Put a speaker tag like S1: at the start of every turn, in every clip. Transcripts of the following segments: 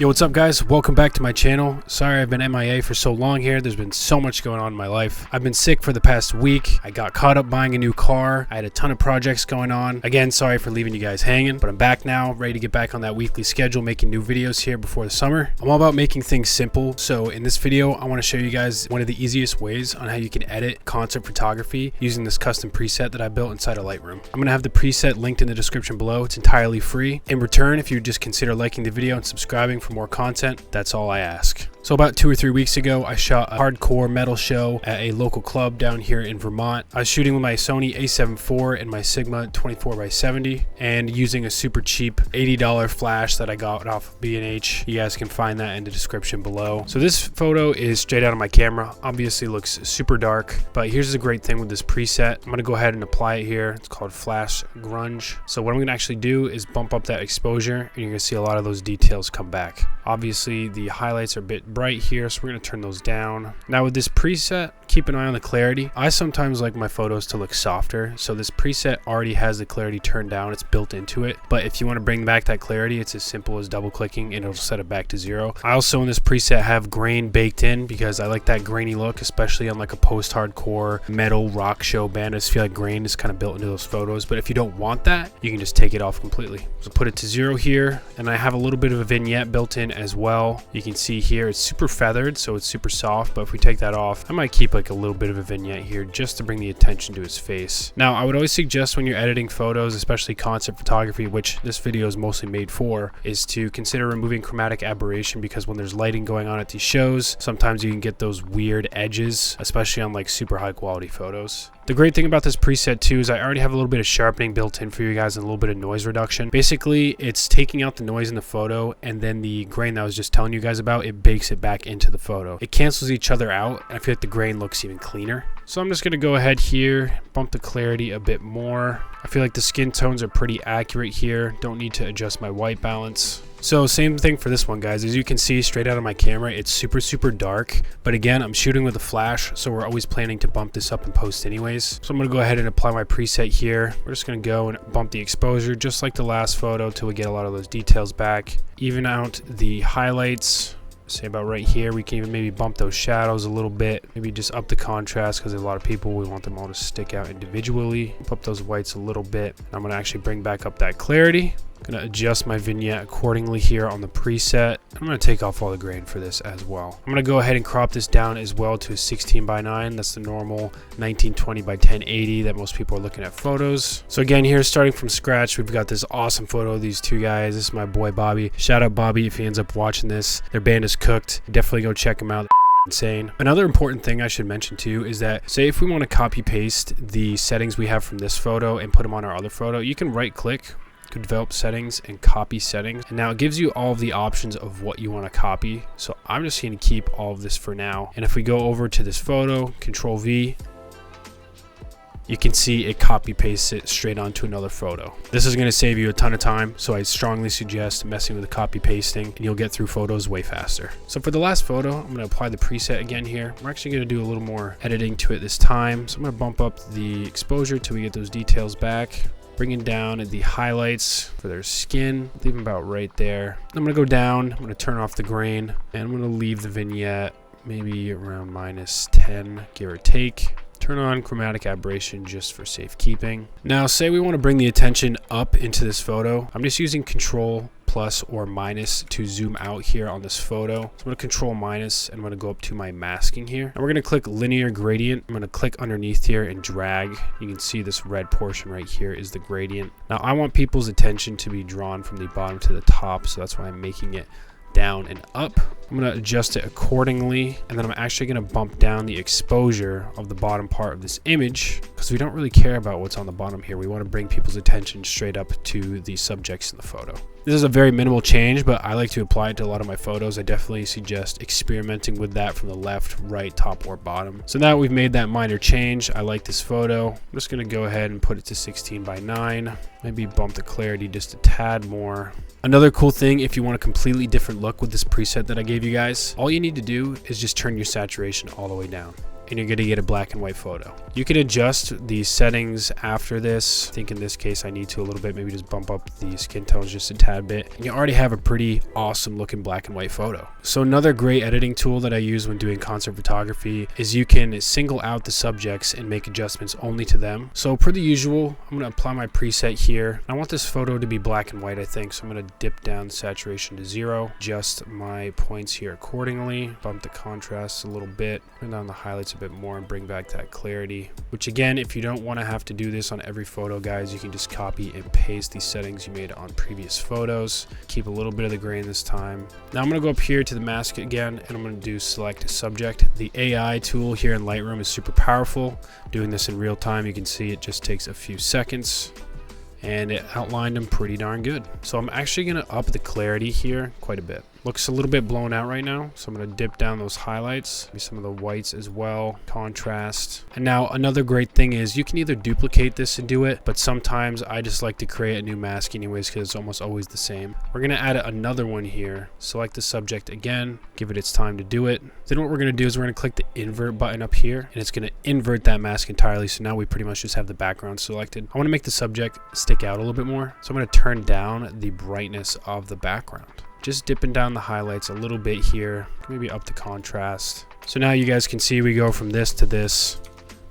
S1: Yo, what's up guys? Welcome back to my channel. Sorry I've been MIA for so long here. There's been so much going on in my life. I've been sick for the past week. I got caught up buying a new car. I had a ton of projects going on. Again, sorry for leaving you guys hanging, but I'm back now, ready to get back on that weekly schedule, making new videos here before the summer. I'm all about making things simple. So in this video, I want to show you guys one of the easiest ways on how you can edit concert photography using this custom preset that I built inside of Lightroom. I'm going to have the preset linked in the description below. It's entirely free. In return, if you just consider liking the video and subscribing for more content, that's all I ask. So about 2 or 3 weeks ago, I shot a hardcore metal show at a local club down here in Vermont. I was shooting with my Sony a7 IV and my Sigma 24x70 and using a super cheap $80 flash that I got off of B&H. You guys can find that in the description below. So this photo is straight out of my camera. Obviously looks super dark, but here's the great thing with this preset. I'm gonna go ahead and apply it here. It's called Flash Grunge. So what I'm gonna actually do is bump up that exposure and you're gonna see a lot of those details come back. Obviously the highlights are a bit bright here, so we're going to turn those down. Now with this preset, keep an eye on the clarity. I sometimes like my photos to look softer, so this preset already has the clarity turned down. It's built into it, but if you want to bring back that clarity, it's as simple as double clicking and it'll set it back to 0. I also in this preset have grain baked in because I like that grainy look, especially on like a post-hardcore metal rock show band. I just feel like grain is kind of built into those photos, but if you don't want that, you can just take it off completely. So put it to 0 here, and I have a little bit of a vignette built in as well. You can see here it's super feathered, so it's super soft, but if we take that off, I might keep like a little bit of a vignette here just to bring the attention to his face. Now I would always suggest when you're editing photos, especially concert photography, which this video is mostly made for, is to consider removing chromatic aberration, because when there's lighting going on at these shows, sometimes you can get those weird edges, especially on like super high quality photos. The great thing about this preset too is I already have a little bit of sharpening built in for you guys and a little bit of noise reduction. Basically, it's taking out the noise in the photo, and then the grain that I was just telling you guys about, it bakes it back into the photo. It cancels each other out, and I feel like the grain looks even cleaner. So I'm just going to go ahead here, bump the clarity a bit more. I feel like the skin tones are pretty accurate here. Don't need to adjust my white balance. So same thing for this one, guys. As you can see straight out of my camera, it's super dark, but again, I'm shooting with a flash, so we're always planning to bump this up in post anyways. So I'm going to go ahead and apply my preset here. We're just going to go and bump the exposure just like the last photo till we get a lot of those details back. Even out the highlights, say about right here. We can even maybe bump those shadows a little bit, maybe just up the contrast, because a lot of people, we want them all to stick out individually. Bump up those whites a little bit. I'm going to actually bring back up that clarity. I'm going to adjust my vignette accordingly here on the preset. I'm going to take off all the grain for this as well. I'm going to go ahead and crop this down as well to a 16:9. That's the normal 1920 by 1080 that most people are looking at photos. So again, here starting from scratch, we've got this awesome photo of these two guys. This is my boy Bobby. Shout out Bobby if he ends up watching this. Their band is cooked. Definitely go check them out. Insane. Another important thing I should mention too is that, say if we want to copy paste the settings we have from this photo and put them on our other photo, you can right click, develop settings, and copy settings, and now it gives you all of the options of what you want to copy. So I'm just going to keep all of this for now, and if we go over to this photo, Control V, you can see it copy pastes it straight onto another photo. This is going to save you a ton of time, so I strongly suggest messing with the copy pasting, and you'll get through photos way faster. So for the last photo, I'm going to apply the preset again here. We're actually going to do a little more editing to it this time, so I'm going to bump up the exposure till we get those details back. Bringing down the highlights for their skin, leave them about right there. I'm going to go down, I'm going to turn off the grain, and I'm going to leave the vignette maybe around -10, give or take. Turn on chromatic aberration just for safekeeping. Now say we want to bring the attention up into this photo. I'm just using Control plus or minus to zoom out here on this photo. So I'm going to Control minus, and I'm going to go up to my masking here. And we're going to click linear gradient. I'm going to click underneath here and drag. You can see this red portion right here is the gradient. Now I want people's attention to be drawn from the bottom to the top, so that's why I'm making it down and up. I'm going to adjust it accordingly, and then I'm actually going to bump down the exposure of the bottom part of this image, because we don't really care about what's on the bottom here. We want to bring people's attention straight up to the subjects in the photo. This is a very minimal change, but I like to apply it to a lot of my photos. I definitely suggest experimenting with that from the left, right, top, or bottom. So now we've made that minor change. I like this photo. I'm just going to go ahead and put it to 16:9. Maybe bump the clarity just a tad more. Another cool thing, if you want a completely different look with this preset that I gave you guys, all you need to do is just turn your saturation all the way down. and you're gonna get a black and white photo. You can adjust the settings after this. I think in this case I need to a little bit, maybe just bump up the skin tones just a tad bit. And you already have a pretty awesome looking black and white photo. So another great editing tool that I use when doing concert photography is you can single out the subjects and make adjustments only to them. So per the usual, I'm gonna apply my preset here. I want this photo to be black and white, I think, so I'm gonna dip down the saturation to 0, adjust my points here accordingly, bump the contrast a little bit, turn down the highlights a bit more, and bring back that clarity. Which again, if you don't want to have to do this on every photo, guys, you can just copy and paste these settings you made on previous photos. Keep a little bit of the grain this time. Now I'm gonna go up here to the mask again, and I'm gonna do select subject. The AI tool here in Lightroom is super powerful. Doing this in real time, you can see it just takes a few seconds, and it outlined them pretty darn good. So I'm actually gonna up the clarity here quite a bit. Looks a little bit blown out right now, so I'm gonna dip down those highlights, maybe some of the whites as well, contrast. And now another great thing is you can either duplicate this and do it, but sometimes I just like to create a new mask anyways because it's almost always the same. We're gonna add another one here. Select the subject again, give it its time to do it. Then what we're gonna do is we're gonna click the invert button up here, and it's gonna invert that mask entirely, so now we pretty much just have the background selected. I wanna make the subject stick out a little bit more, so I'm gonna turn down the brightness of the background. Just dipping down the highlights a little bit here, maybe up the contrast. So now you guys can see we go from this to this.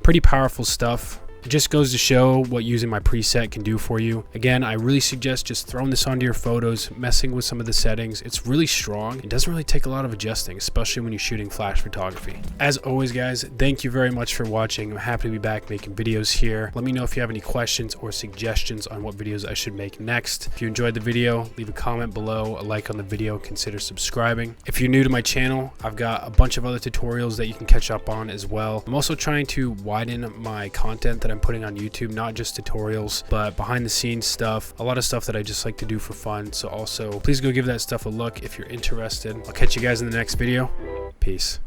S1: Pretty powerful stuff. It just goes to show what using my preset can do for you. Again, I really suggest just throwing this onto your photos, messing with some of the settings. It's really strong. It doesn't really take a lot of adjusting, especially when you're shooting flash photography. As always, guys, thank you very much for watching. I'm happy to be back making videos here. Let me know if you have any questions or suggestions on what videos I should make next. If you enjoyed the video, leave a comment below, a like on the video, consider subscribing. If you're new to my channel, I've got a bunch of other tutorials that you can catch up on as well. I'm also trying to widen my content that I'm putting on YouTube, not just tutorials, but behind the scenes stuff, a lot of stuff that I just like to do for fun. So also please go give that stuff a look if you're interested. I'll catch you guys in the next video. Peace.